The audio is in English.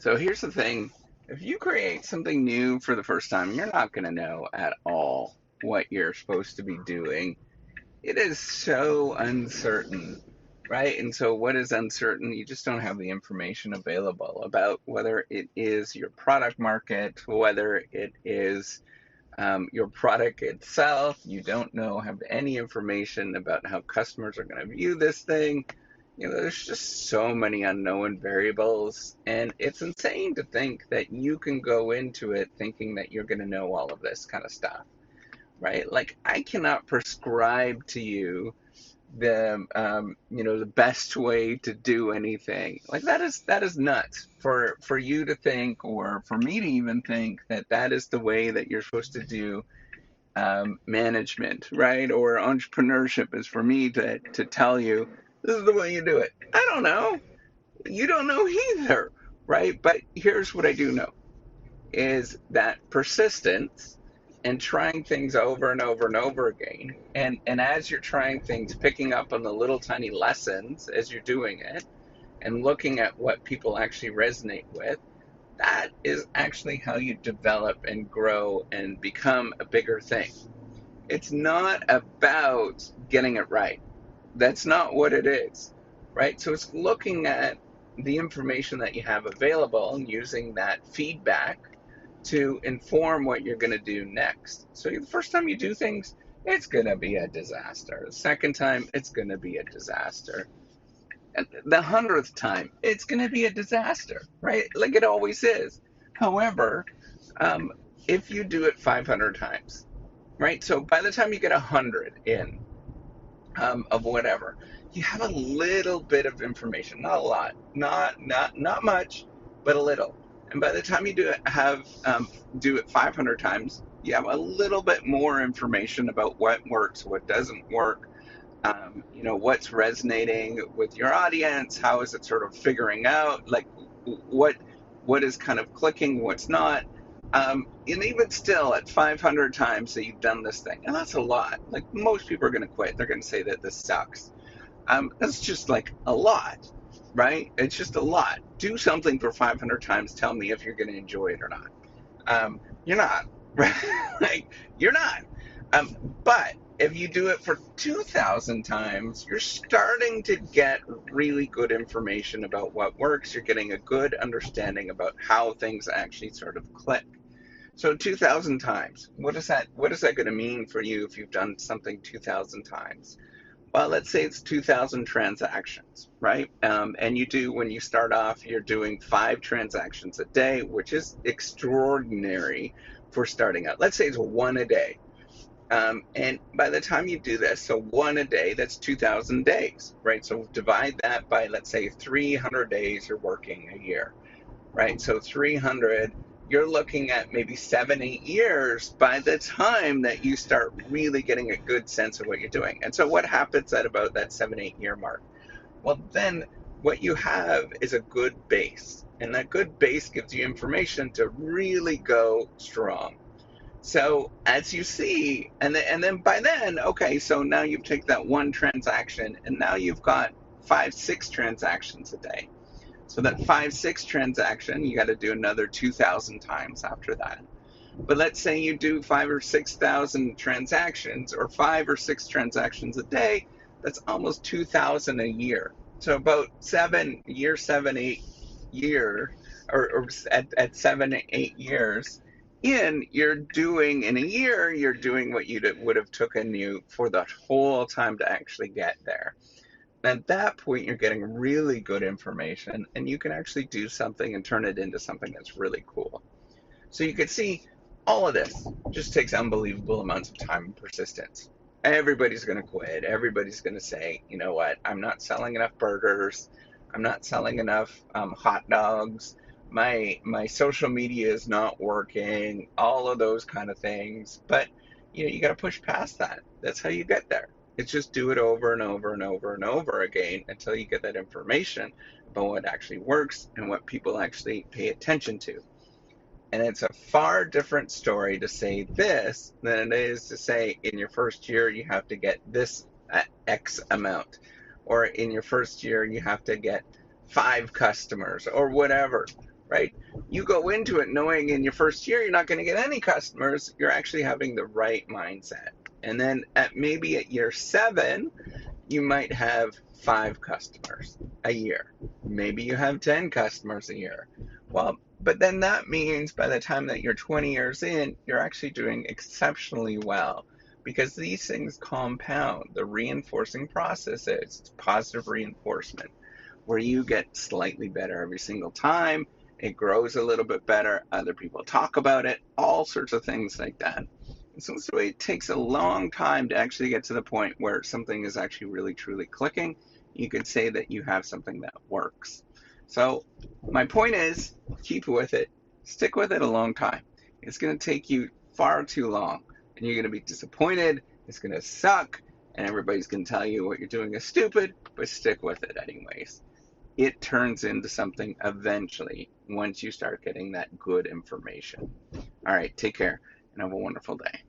So here's the thing. If you create something new for the first time, you're not going to know at all what you're supposed to be doing. It is so uncertain, right? And so what is uncertain? You just don't have the information available about whether it is your product market, whether it is your product itself. You don't know, have any information about how customers are going to view this thing. There's just so many unknown variables, and it's insane to think that you can go into it thinking that you're going to know all of this kind of stuff, right? Like, I cannot prescribe to you the best way to do anything. Like, that is nuts for you to think, or for me to even think that that is the way that you're supposed to do management, right? Or entrepreneurship is for me to tell you this is the way you do it. I don't know. You don't know either, right? But here's what I do know is that persistence and trying things over and over and over again, and as you're trying things, picking up on the little tiny lessons as you're doing it, and looking at what people actually resonate with, that is actually how you develop and grow and become a bigger thing. It's not about getting it right. That's not what it is, right? So it's looking at the information that you have available and using that feedback to inform what you're going to do next. So the first time you do things, it's going to be a disaster. The second time, it's going to be a disaster. And the 100th time, it's going to be a disaster, right? Like it always is. However, um, if you do it 500 times, right? So by the time you get 100 in, of whatever, you have a little bit of information, not a lot, not much, but a little. And by the time you do it 500 times, you have a little bit more information about what works, what doesn't work, what's resonating with your audience, how is it sort of figuring out, like what what is kind of clicking, what's not. And even still, at 500 times that you've done this thing, and that's a lot. Like, most people are going to quit. They're going to say that this sucks. That's just like a lot, right? It's just a lot. Do something for 500 times. Tell me if you're going to enjoy it or not. You're not, right? Like, you're not. But if you do it for 2,000 times, you're starting to get really good information about what works. You're getting a good understanding about how things actually sort of click. So 2,000 times, what is that going to mean for you if you've done something 2,000 times? Well, let's say it's 2,000 transactions, right? And when you start off, you're doing 5 transactions a day, which is extraordinary for starting out. Let's say it's one a day. And by the time you do this, so one a day, that's 2,000 days, right? So divide that by, let's say, 300 days you're working a year, right? So 300, you're looking at maybe 7, 8 years by the time that you start really getting a good sense of what you're doing. And so what happens at about that 7, 8 year mark? Well, then what you have is a good base. And that good base gives you information to really go strong. So as you see, and then by then, okay, so now you take that one transaction, and now you've got 5, 6 transactions a day. So that 5, 6 transaction, you got to do another 2,000 times after that. But let's say you do 5 or 6 thousand transactions, or 5 or 6 transactions a day. That's almost 2,000 a year. So about 7, 8 year, or at 7, 8 years in a year, you're doing what you would have taken you for the whole time to actually get there. At that point, you're getting really good information, and you can actually do something and turn it into something that's really cool. So you can see all of this just takes unbelievable amounts of time and persistence. Everybody's going to quit. Everybody's going to say, you know what, I'm not selling enough burgers. I'm not selling enough hot dogs. My social media is not working. All of those kind of things. But you got to push past that. That's how you get there. It's just do it over and over and over and over again until you get that information about what actually works and what people actually pay attention to. And it's a far different story to say this than it is to say in your first year you have to get this X amount, or in your first year you have to get 5 customers, or whatever. right? You go into it knowing in your first year you're not going to get any customers. You're actually having the right mindset. And then maybe at year 7, you might have 5 customers a year. Maybe you have 10 customers a year. Well, but then that means by the time that you're 20 years in, you're actually doing exceptionally well because these things compound. The reinforcing process is positive reinforcement where you get slightly better every single time. It grows a little bit better. Other people talk about it, all sorts of things like that. So it takes a long time to actually get to the point where something is actually really truly clicking. You could say that you have something that works. So my point is, keep with it, stick with it a long time. It's going to take you far too long, and you're going to be disappointed. It's going to suck, and everybody's going to tell you what you're doing is stupid, but stick with it anyways. It turns into something eventually once you start getting that good information. All right, take care and have a wonderful day.